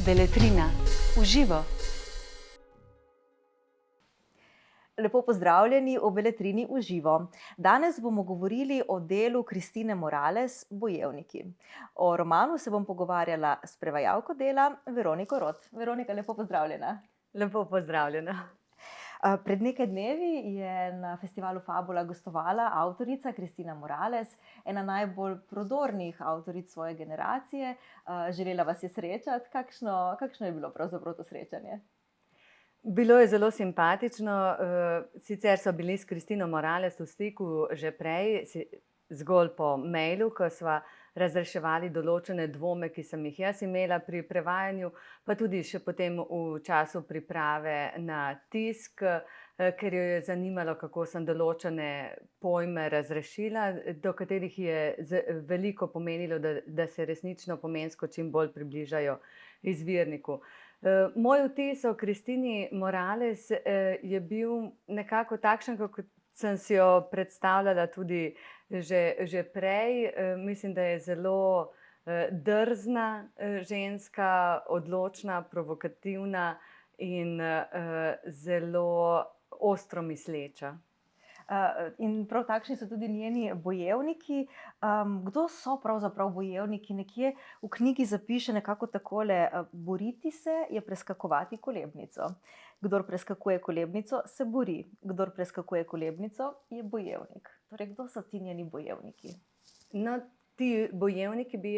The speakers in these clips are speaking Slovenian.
Beletrina v živo. Lepo pozdravljeni v Beletrini v živo. Danes bomo govorili o delu Kristine Morales, Bojevniki. O romanu se bom pogovarjala s prevajalko dela Veroniko Rot. Veronika, lepo pozdravljena. Lepo pozdravljena. Pred nekaj dnevi je na festivalu Fabula gostovala avtorica Kristina Morales, ena najbolj prodornih avtoric svoje generacije. Želela vas je srečati. Kakšno je bilo pravzaprav to srečanje? Bilo je zelo simpatično. Sicer so bili s Kristino Morales v stiku že prej, zgolj po mailu, ko sva razreševali določene dvome, ki sem jih jaz imela pri prevajanju, pa tudi še potem v času priprave na tisk, ker jo je zanimalo, kako sem določene pojme razrešila, do katerih je veliko pomenilo, da se resnično pomensko čim bolj približajo izvirniku. Moj vtis o Kristini Morales je bil nekako takšen, kot sem si jo predstavljala tudi že prej. Mislim, da je zelo drzna ženska, odločna, provokativna in zelo ostro misleča. In prav takšni so tudi njeni bojevniki. Kdo so pravzaprav bojevniki? Nekje v knjigi zapiše nekako takole: boriti se je preskakovati kolebnico. Kdor preskakuje kolebnico, se bori. Kdor preskakuje kolebnico, je bojevnik. Torej, kdo so ti njeni bojevniki? No, ti bojevniki bi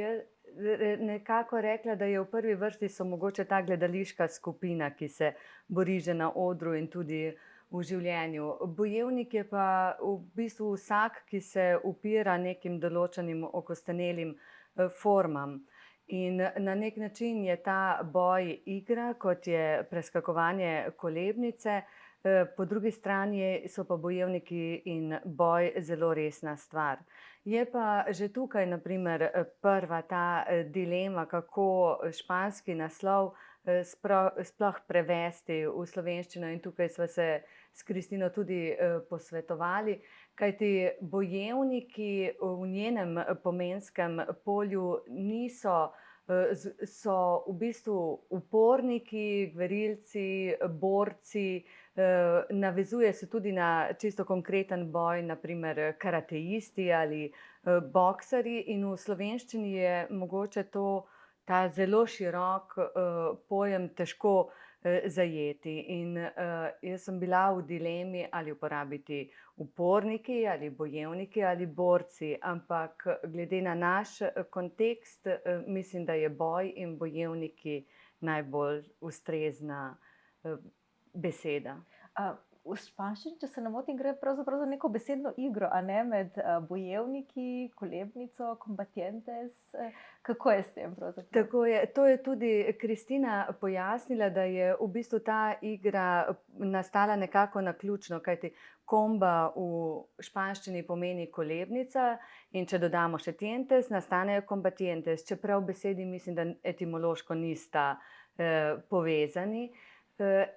nekako rekla, da je v prvi vrsti so mogoče ta gledališka skupina, ki se bori že na odru in tudi v življenju. Bojevnik je pa v bistvu vsak, ki se upira nekim določenim okostenelim formam. In na nek način je ta boj igra, kot je preskakovanje kolebnice, po drugi strani so pa bojevniki in boj zelo resna stvar. Je pa že tukaj, na primer, prva ta dilema, kako španski naslov sploh prevesti v slovenščino, in tukaj sva se s Kristino tudi posvetovali, kajti bojevniki v njenem pomenskem polju so v bistvu uporniki, gverilci, borci, navezuje se tudi na čisto konkreten boj, na primer karateisti ali boksarji, in v slovenščini je mogoče ta zelo širok pojem težko zajeti. In jaz sem bila v dilemi, ali uporabiti uporniki ali bojevniki ali borci, ampak glede na naš kontekst mislim, da je boj in bojevniki najbolj ustrezna beseda. V španščini, če se ne motim, gre pravzaprav za neko besedno igro, a ne, med bojevniki, kolebnico, combatientes. Kako je s tem pravzaprav? Tako je. To je tudi Kristina pojasnila, da je v bistvu ta igra nastala nekako naključno, kajti komba v španščini pomeni kolebnica, in če dodamo še tientes, nastanejo combatientes, čeprav besedi mislim, da etimološko nista povezani.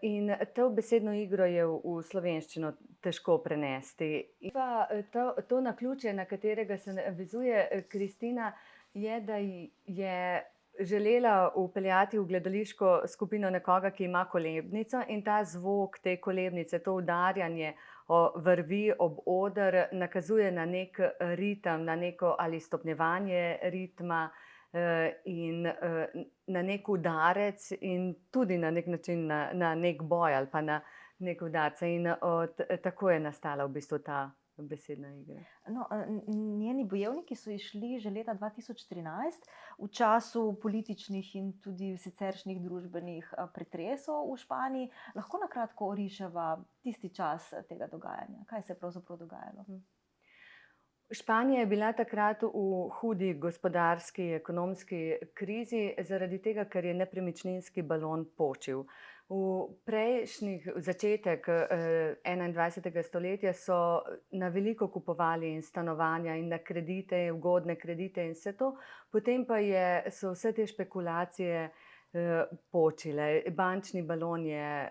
In to besedno igro je v slovenščino težko prenesti. To naključje, na katerega se navezuje Kristina, je, da je želela vpeljati v gledališko skupino nekoga, ki ima kolebnico, in ta zvok te kolebnice, to udarjanje vrvi ob oder, nakazuje na nek ritem, na neko ali stopnjevanje ritma in na nek udarec, in tudi na nek način na nek boj ali pa na nek udarec. In tako je nastala v bistvu ta besedna igra. No, njeni bojevniki so izšli že leta 2013, v času političnih in tudi siceršnjih družbenih pretresov v Španiji. Lahko na kratko oriševa tisti čas tega dogajanja? Kaj se je pravzaprav dogajalo? Španija je bila takrat v hudi gospodarski, ekonomski krizi, zaradi tega, ker je nepremičninski balon počil. V začetek 21. stoletja so na veliko kupovali in stanovanja in na kredite, ugodne kredite in vse to, potem pa so vse te špekulacije počile. Bančni balon je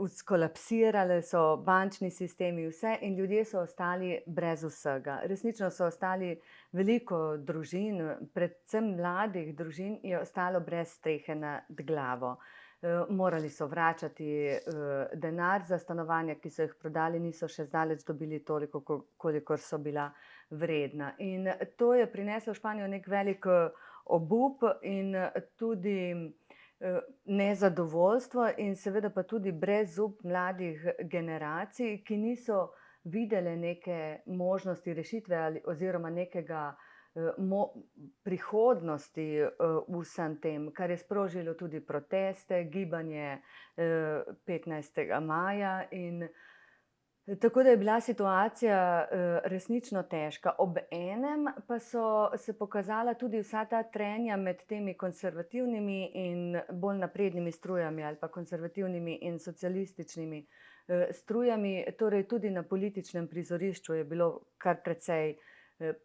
skolapsirale so bančni sistemi, vse in ljudje so ostali brez vsega. Resnično so ostali veliko družin, predvsem mladih družin, je ostalo brez strehe nad glavo. Morali so vračati denar za stanovanja, ki so jih prodali, niso še zdaleč dobili toliko, kolikor so bila vredna. In to je prineslo v Španijo nek velik obup in tudi nezadovoljstvo in seveda pa tudi brezup mladih generacij, ki niso videle neke možnosti rešitve oziroma nekega prihodnosti v vsem tem, kar je sprožilo tudi proteste, gibanje 15. maja in tako da je bila situacija resnično težka. Ob enem pa so se pokazala tudi vsa ta trenja med temi konservativnimi in bolj naprednimi strujami ali pa konservativnimi in socialističnimi strujami, torej tudi na političnem prizorišču je bilo kar precej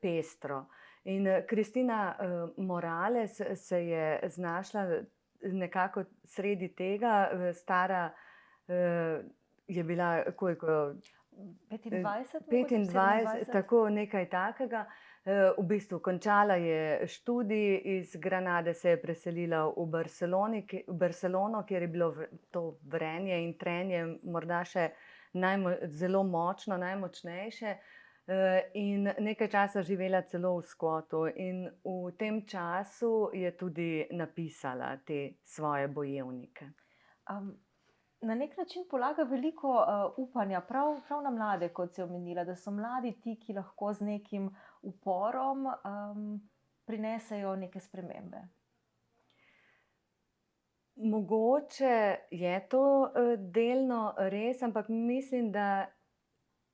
pestro. In Cristina Morales se je znašla nekako sredi tega, stara je bila koliko? 25, 25, tako nekaj takega. V bistvu končala je študij, iz Granade se je preselila v Barcelono, kjer je bilo to vrenje in trenje morda še zelo močno, najmočnejše. In nekaj časa živela celo v Scotu in v tem času je tudi napisala te svoje bojevnike. Na nek način polaga veliko upanja prav na mlade, kot si omenila, da so mladi ti, ki lahko z nekim uporom prinesejo neke spremembe. Mogoče je to delno res, ampak mislim, da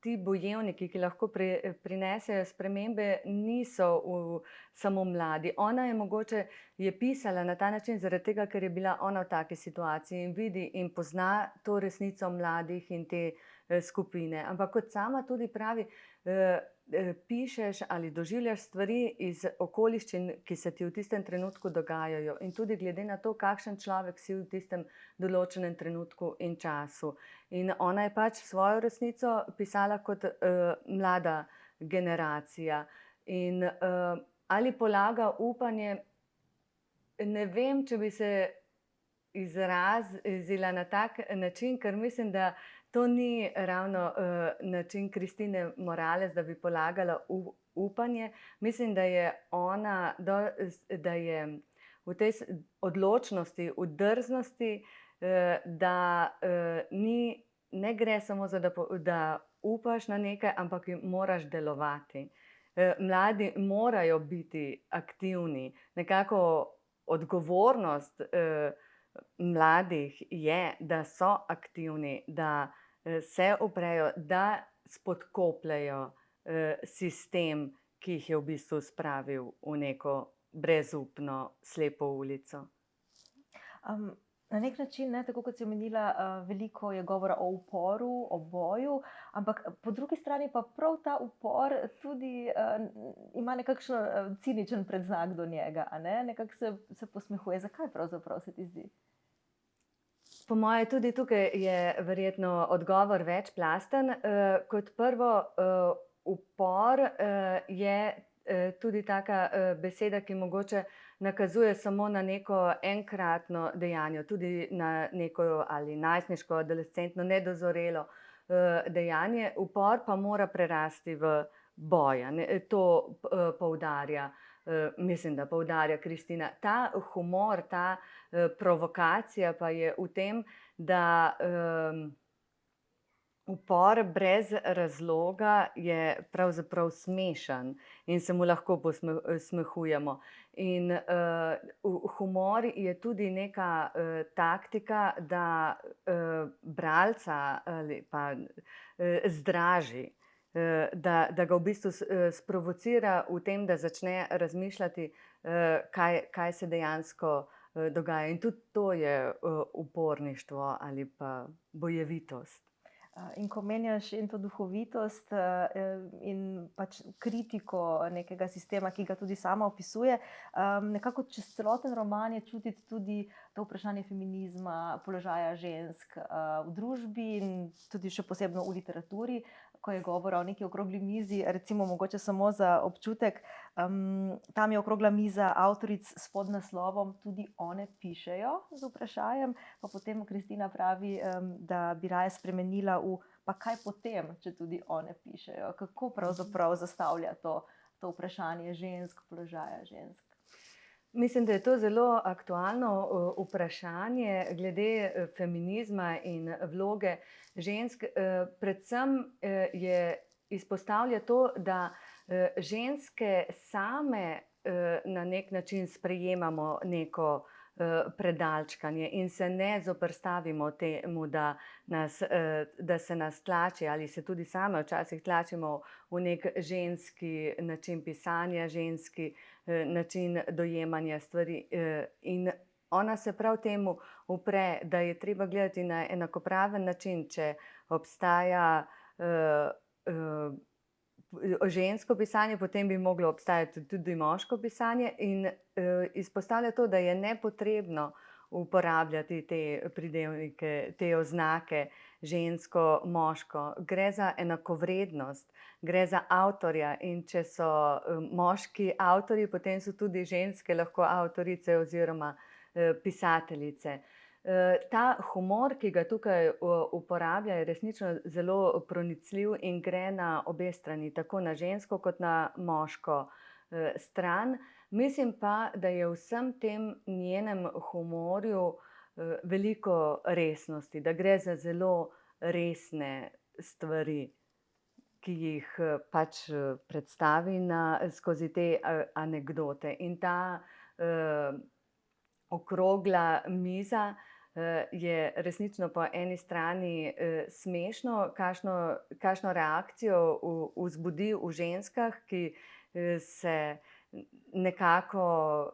ti bojevniki, ki lahko prinesejo spremembe, niso samo mladi. Ona je mogoče pisala na ta način zaradi tega, ker je bila ona v taki situaciji in vidi in pozna to resnico mladih in te skupine. Ampak kot sama tudi pravi, pišeš ali doživljaš stvari iz okoliščin, ki se ti v tistem trenutku dogajajo in tudi glede na to, kakšen človek si v tistem določenem trenutku in času. In ona je pač svojo resnico pisala kot mlada generacija. In ali polaga upanje, ne vem, če bi se izrazila na tak način, ker mislim, da to ni ravno način Cristine Morales, da bi polagala upanje. Mislim, da je ona, da je v tej odločnosti, v drznosti, da ne gre samo za da upaš na nekaj, ampak moraš delovati. Mladi morajo biti aktivni. Nekako odgovornost mladih je, da so aktivni, da se uprejo, da spodkopljejo sistem, ki jih je v bistvu spravil v neko brezupno, slepo ulico. Na nek način, tako kot si omenila, veliko je govora o uporu, o boju, ampak po drugi strani pa prav ta upor tudi ima nekakšen ciničen predznak do njega, a ne? Nekako se posmehuje. Zakaj pravzaprav se ti zdi? Po moje tudi tukaj je verjetno odgovor večplasten. Kot prvo, upor je tudi taka beseda, ki mogoče nakazuje samo na neko enkratno dejanje, tudi na neko ali najstniško, adolescentno, nedozorelo dejanje. Upor pa mora prerasti v boja. To poudarja. Mislim, da poudarja Cristina. Ta humor, ta provokacija pa je v tem, da upor brez razloga je pravzaprav smešen in se mu lahko posmehujemo. In humor je tudi neka taktika, da bralca ali pa zdraži. Da ga v bistvu sprovocira v tem, da začne razmišljati, kaj se dejansko dogaja. In tudi to je uporništvo ali pa bojevitost. In ko menjaš in to duhovitost in pač kritiko nekega sistema, ki ga tudi sama opisuje, nekako čez celoten roman je čutiti tudi to vprašanje feminizma, položaja žensk v družbi in tudi še posebno v literaturi, ko je govora o neki okrogli mizi, recimo mogoče samo za občutek, tam je okrogla miza avtoric s podnaslovom Tudi one pišejo, z vprašajem, pa potem Kristina pravi, da bi raje spremenila v pa kaj potem, če tudi one pišejo. Kako pravzaprav zastavlja to vprašanje žensk, položaja žensk? Mislim, da je to zelo aktualno vprašanje glede feminizma in vloge žensk. Predvsem izpostavlja to, da ženske same na nek način sprejemamo neko predalčkanje in se ne zoperstavimo temu, da se nas tlači ali se tudi same včasih tlačimo v nek ženski način pisanja, ženski način dojemanja stvari. In ona se prav temu upre, da je treba gledati na enakopraven način, če obstaja žensko pisanje, potem bi moglo obstajati tudi moško pisanje in izpostavlja to, da je nepotrebno uporabljati te pridevnike, te oznake žensko, moško. Gre za enakovrednost, gre za avtorja in če so moški avtorji, potem so tudi ženske lahko avtorice oziroma pisateljice. Ta humor, ki ga tukaj uporablja, je resnično zelo pronicljiv in gre na obe strani, tako na žensko kot na moško stran. Mislim pa, da je v vsem tem njenem humorju veliko resnosti, da gre za zelo resne stvari, ki jih pač predstavi skozi te anekdote. In ta okrogla miza je resnično po eni strani smešno, kakšno reakcijo vzbudi v ženskah, ki se nekako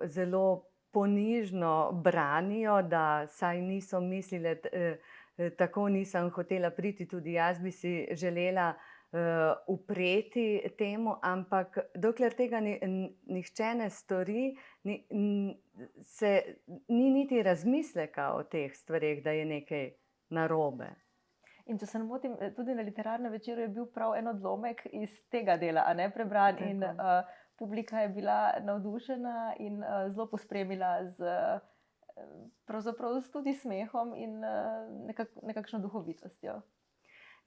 zelo ponižno branijo, da saj niso mislile, tako nisem hotela priti, tudi jaz bi si želela upreti temu, ampak dokler tega nihče ne stori, se ni niti razmisleka o teh stvareh, da je nekaj narobe. In če se ne motim, tudi na Literarnem večeru je bil prav en odlomek iz tega dela, a ne, prebran. In publika je bila navdušena in zelo pospremila pravzaprav tudi smehom in nekakšno duhovitostjo.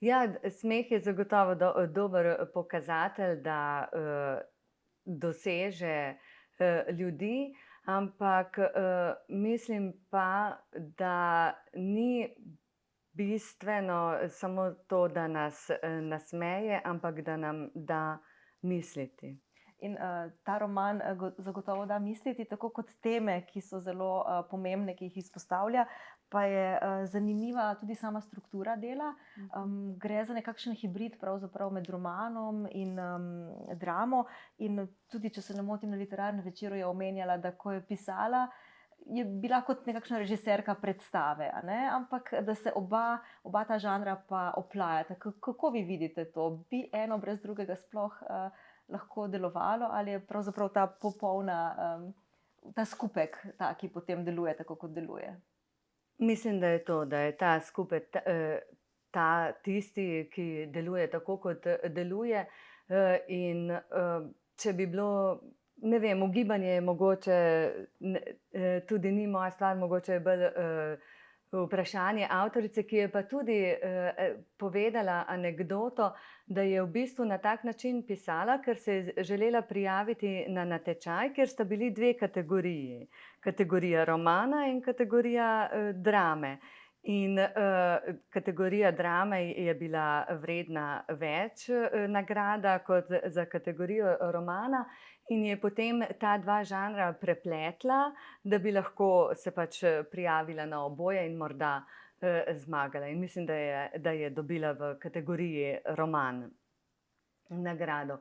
Ja, smeh je zagotovo dober pokazatelj, da doseže ljudi, ampak mislim pa, da ni bistveno samo to, da nas nasmeje, ampak da nam da misliti. In ta roman zagotovo da misliti, tako kot teme, ki so zelo pomembne, ki jih izpostavlja, pa je zanimiva tudi sama struktura dela. Gre za nekakšen hibrid pravzaprav med romanom in dramo. In tudi, če se ne motim, na Literarnem večeru je omenjala, da ko je pisala, je bila kot nekakšna režiserka predstave, a ne? Ampak da se oba ta žanra pa oplajata. Kako vi vidite to? Bi eno brez drugega sploh lahko delovalo, ali je pravzaprav ta ta skupek ta, ki potem deluje tako, kot deluje? Mislim, da je to, da je ta skupek tisti, ki deluje tako, kot deluje. In če bi bilo, ne vem, ugibanje je mogoče, tudi ni moja stvar, mogoče je bolj vprašanje avtorice, ki je pa tudi povedala anekdoto, da je v bistvu na tak način pisala, ker se je želela prijaviti na natečaj, ker sta bili dve kategoriji. Kategorija romana in kategorija drame. In kategorija drame je bila vredna več nagrada kot za kategorijo romana in je potem ta dva žanra prepletla, da bi lahko se pač prijavila na oboje in morda zmagala. In mislim, da je dobila v kategoriji roman nagrado.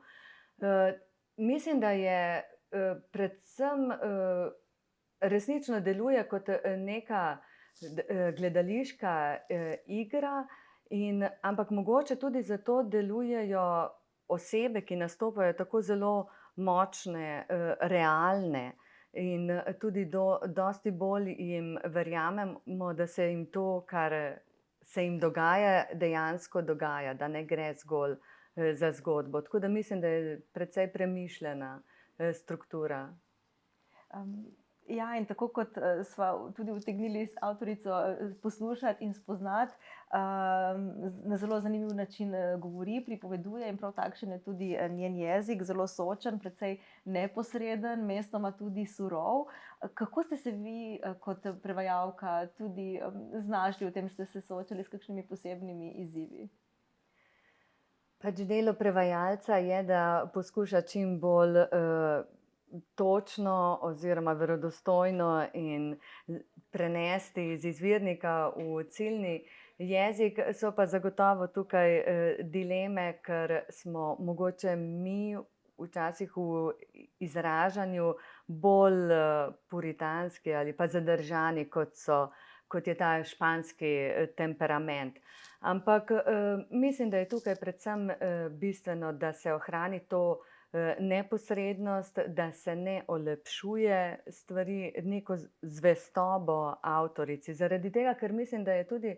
Mislim, da je predvsem resnično deluje kot neka gledališka igra Ampak mogoče tudi zato delujejo osebe, ki nastopajo tako zelo močne, realne in tudi dosti bolj jim verjamemo, da se jim to, kar se jim dogaja, dejansko dogaja, da ne gre zgolj za zgodbo. Tako da mislim, da je precej premišljena struktura. Ja, in tako kot sva tudi utegnili avtorico poslušati in spoznati, na zelo zanimiv način govori, pripoveduje in prav takšen je tudi njen jezik, zelo sočen, precej neposreden, mestoma tudi surov. Kako ste se vi kot prevajalka tudi znašli v tem, ste se soočali s kakšnimi posebnimi izzivi? Pač delo prevajalca je, da poskuša čim bolj točno oziroma verodostojno in prenesti iz izvirnika v ciljni jezik. So pa zagotovo tukaj dileme, ker smo mogoče mi včasih v izražanju bolj puritanski ali pa zadržani, kot je ta španski temperament. Ampak mislim, da je tukaj predvsem bistveno, da se ohrani to neposrednost, da se ne olepšuje stvari, neko zvestobo avtorici. Zaradi tega, ker mislim, da je tudi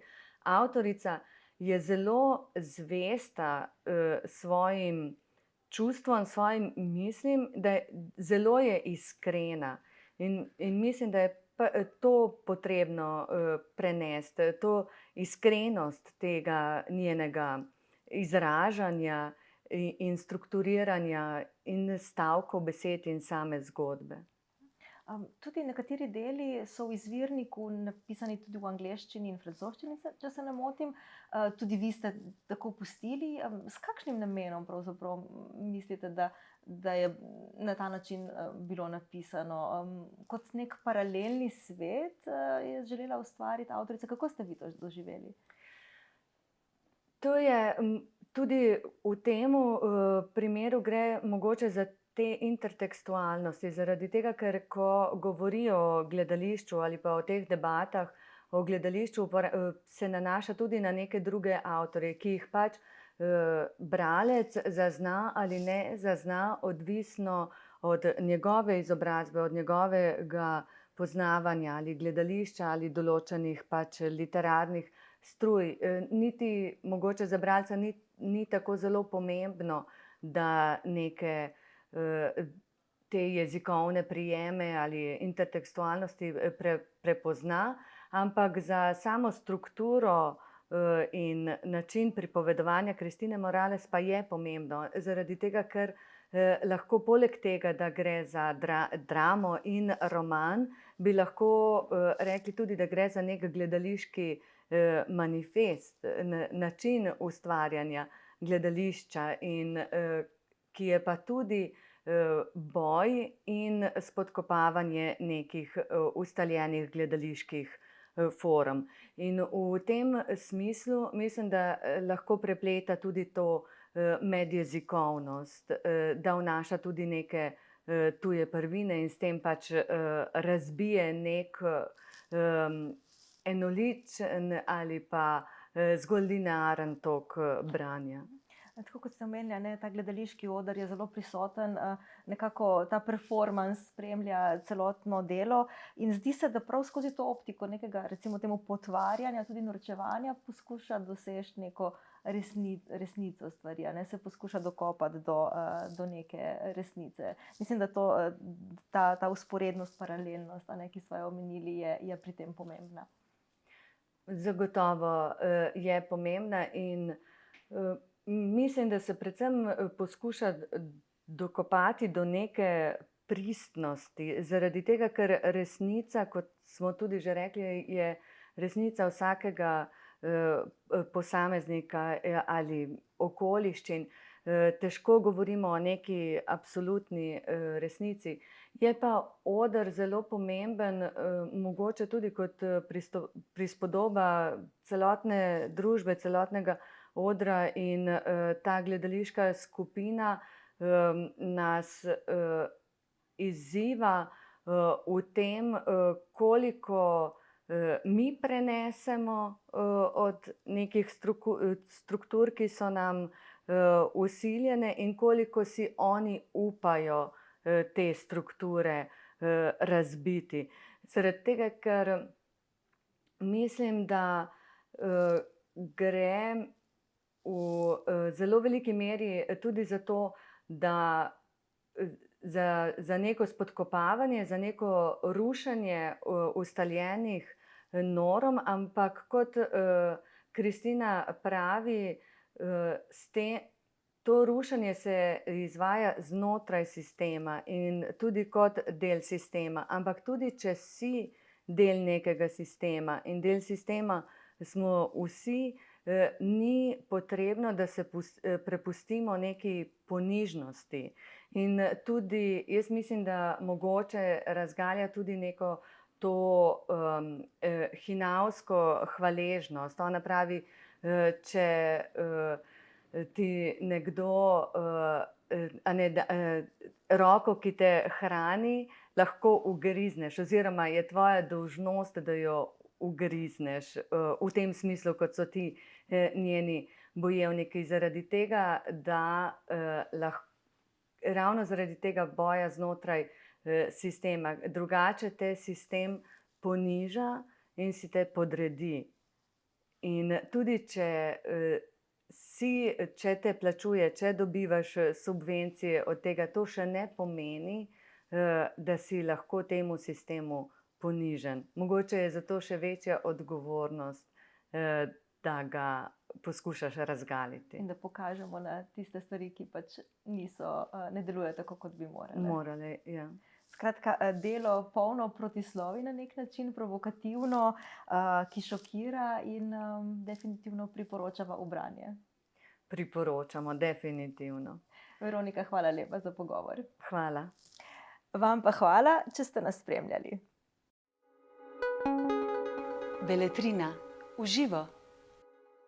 avtorica je zelo zvesta svojim čustvom, svojim mislim, da je zelo iskrena. In mislim, da je to potrebno prenesti, to iskrenost tega njenega izražanja in strukturiranja in stavkov besed in same zgodbe. Tudi nekateri deli so v izvirniku napisani tudi v angleščini in francoščini, če se ne motim. Tudi vi ste tako pustili. S kakšnim namenom pravzaprav mislite, da je na ta način bilo napisano? Kot nek paralelni svet je želela ustvariti avtorica. Kako ste vi to doživeli? To je tudi v tem primeru gre mogoče za te intertekstualnosti, zaradi tega, ker ko govorijo o gledališču ali pa o teh debatah o gledališču, se nanaša tudi na neke druge avtorje, ki jih pač bralec zazna ali ne zazna, odvisno od njegove izobrazbe, od njegovega poznavanja ali gledališča ali določenih pač literarnih struj. Niti mogoče za bralca ni tako zelo pomembno, da neke te jezikovne prijeme ali intertekstualnosti prepozna, ampak za samo strukturo in način pripovedovanja Kristine Morales pa je pomembno, zaradi tega, ker lahko poleg tega, da gre za dramo in roman, bi lahko rekli tudi, da gre za nek gledališki manifest, način ustvarjanja gledališča, in ki je pa tudi boj in spodkopavanje nekih ustaljenih gledaliških form. In v tem smislu mislim, da lahko prepleta tudi to medjezikovnost, da vnaša tudi neke tuje prvine in s tem pač razbije nek enoličen ali pa zgolj linearen tok branja. Tako kot ste omenili, ta gledališki oder je zelo prisoten, nekako ta performance spremlja celotno delo in zdi se, da prav skozi to optiko nekega, recimo temu, potvarjanja, tudi norčevanja, poskuša doseči neko resnico stvari, se poskuša dokopati do neke resnice. Mislim, da ta vzporednost, paralelnost, ki smo jo omenili, je pri tem pomembna. Zagotovo je pomembna in mislim, da se predvsem poskuša dokopati do neke pristnosti, zaradi tega, ker resnica, kot smo tudi že rekli, je resnica vsakega posameznika ali okoliščin. Težko govorimo o neki absolutni resnici. Je pa oder zelo pomemben, mogoče tudi kot prispodoba celotne družbe, celotnega odra, in ta gledališka skupina nas izziva v tem, koliko mi prenesemo od nekih struktur, ki so nam vsiljene, in koliko si oni upajo te strukture razbiti. Zaradi tega, ker mislim, da gre v zelo veliki meri tudi za to, da za neko spodkopavanje, za neko rušenje ustaljenih norm, ampak kot Kristina pravi, to rušenje se izvaja znotraj sistema in tudi kot del sistema, ampak tudi če si del nekega sistema in del sistema smo vsi, ni potrebno, da se prepustimo neki ponižnosti. In tudi jaz mislim, da mogoče razgalja tudi neko to hinavsko hvaležnost. Ona pravi, če ti nekdo roko, ki te hrani, lahko ugrizneš, oziroma je tvoja dolžnost, da jo ugrizneš, v tem smislu, kot so ti njeni bojevniki, zaradi tega, da ravno zaradi tega boja znotraj sistema. Drugače te sistem poniža in si te podredi. In tudi če te plačuje, če dobivaš subvencije od tega, to še ne pomeni, da si lahko temu sistemu ponižen. Mogoče je zato še večja odgovornost, da ga poskušaš razgaliti. In da pokažemo na tiste stvari, ki pač ne delujejo tako, kot bi morale. Morale, ja. Skratka, delo polno protislovij na nek način, provokativno, ki šokira in definitivno priporočava v branje. Priporočamo, definitivno. Veronika, hvala lepa za pogovor. Hvala. Vam pa hvala, če ste nas spremljali. Beletrina v živo.